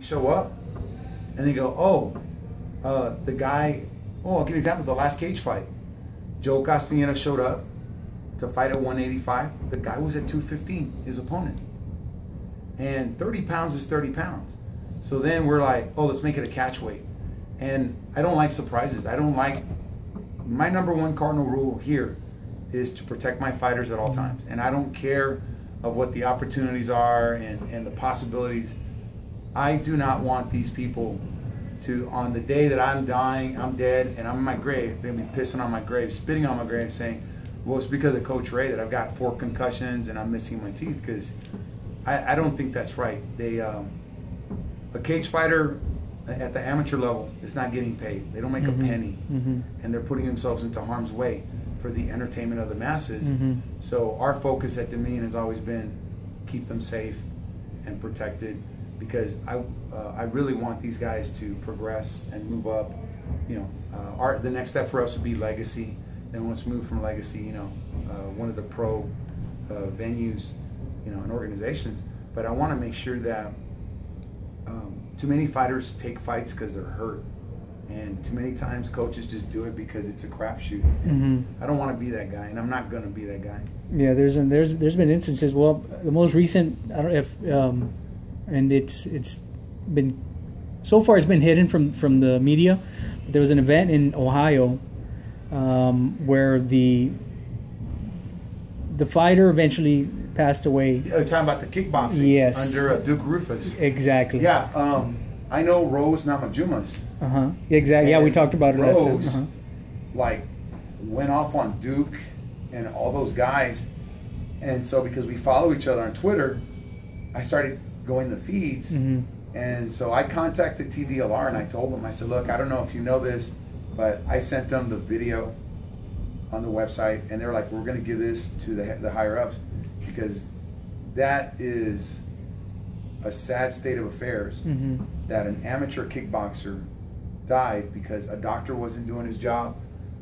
show up and they go, the guy, I'll give you an example. The last cage fight, Joe Castaneda showed up to fight at 185. The guy was at 215, his opponent. And 30 pounds is 30 pounds. So then we're like, let's make it a catch weight. And I don't like surprises. My number one cardinal rule here is to protect my fighters at all times. And I don't care of what the opportunities are and the possibilities. I do not want these people to, on the day that I'm dying, I'm dead, and I'm in my grave, they'll be pissing on my grave, spitting on my grave, saying, well, it's because of Coach Ray that I've got 4 concussions and I'm missing my teeth, because I don't think that's right. A cage fighter at the amateur level is not getting paid. They don't make a penny, and they're putting themselves into harm's way for the entertainment of the masses. So our focus at Dominion has always been keep them safe and protected, because I really want these guys to progress and move up. The next step for us would be legacy. Then once move from legacy, one of the pro venues, and organizations. But I want to make sure that too many fighters take fights because they're hurt, and too many times coaches just do it because it's a crapshoot. I don't want to be that guy, and I'm not going to be that guy. Yeah, there's been instances. Well, the most recent, I don't know if, and it's been, so far it's been hidden from the media. There was an event in Ohio where the fighter eventually passed away. You're talking about the kickboxing? Yes. Under Duke Rufus. Exactly. Yeah. I know Rose Namajunas. Exactly. Yeah, we talked about it last time. Rose, went off on Duke and all those guys, and so because we follow each other on Twitter, I started going to feeds, and so I contacted TDLR and I told them, I said, look, I don't know if you know this, but I sent them the video on the website, and they were like, we're going to give this to the higher ups, because that is a sad state of affairs, that an amateur kickboxer died because a doctor wasn't doing his job,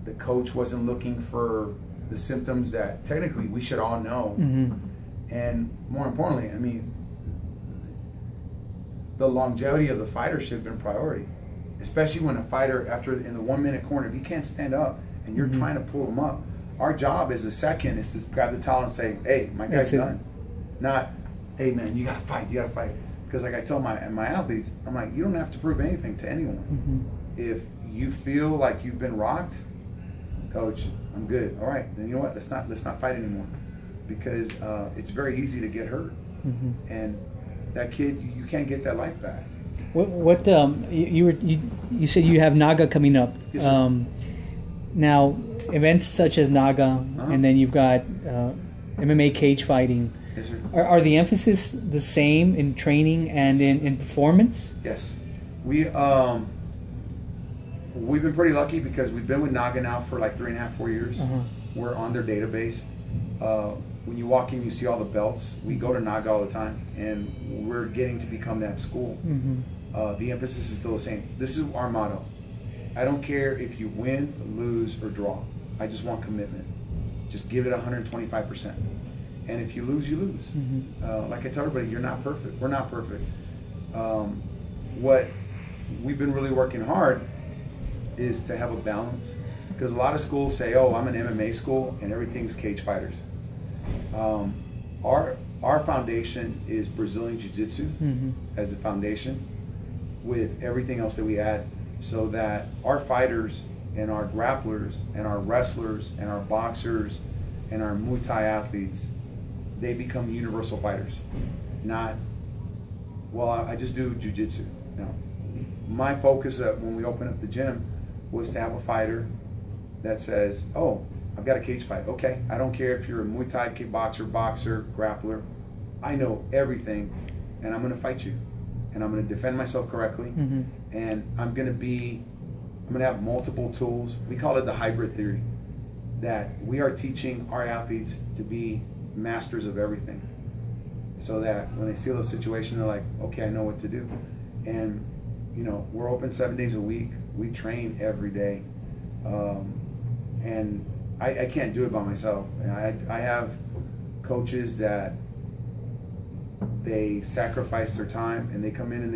the coach wasn't looking for the symptoms that technically we should all know, and more importantly, I mean, the longevity of the fighter should have been priority, especially when a fighter, in the 1 minute corner, if he can't stand up and you're trying to pull him up, our job as a second is to grab the towel and say, hey, my guy's done. Not, hey man, you gotta fight. Because like I tell my athletes, I'm like, you don't have to prove anything to anyone. If you feel like you've been rocked, coach, I'm good. All right, then you know what? Let's not fight anymore, because it's very easy to get hurt, and that kid, you can't get that life back. What you said you have Naga coming up. Yes, sir. Now, events such as Naga, and then you've got MMA cage fighting. Yes, sir. Are the emphasis the same in training and in performance? Yes. We've been pretty lucky because we've been with Naga now for like 3.5, 4 years. We're on their database. When you walk in, you see all the belts. We go to Naga all the time, and we're getting to become that school. The emphasis is still the same. This is our motto. I don't care if you win, lose, or draw. I just want commitment. Just give it 125%. And if you lose, you lose. Like I tell everybody, you're not perfect. We're not perfect. What we've been really working hard is to have a balance. Because a lot of schools say, I'm an MMA school and everything's cage fighters. Our foundation is Brazilian Jiu-Jitsu as the foundation, with everything else that we add, so that our fighters and our grapplers and our wrestlers and our boxers and our Muay Thai athletes, they become universal fighters. Not, I just do Jiu-Jitsu. No. My focus when we opened up the gym was to have a fighter that says, I've got a cage fight. Okay, I don't care if you're a Muay Thai kickboxer, boxer, grappler. I know everything, and I'm going to fight you, and I'm going to defend myself correctly, and I'm going to have multiple tools. We call it the hybrid theory, that we are teaching our athletes to be masters of everything, so that when they see those situations, they're like, okay, I know what to do. And we're open 7 days a week. We train every day, and I can't do it by myself. And I have coaches that they sacrifice their time and they come in and they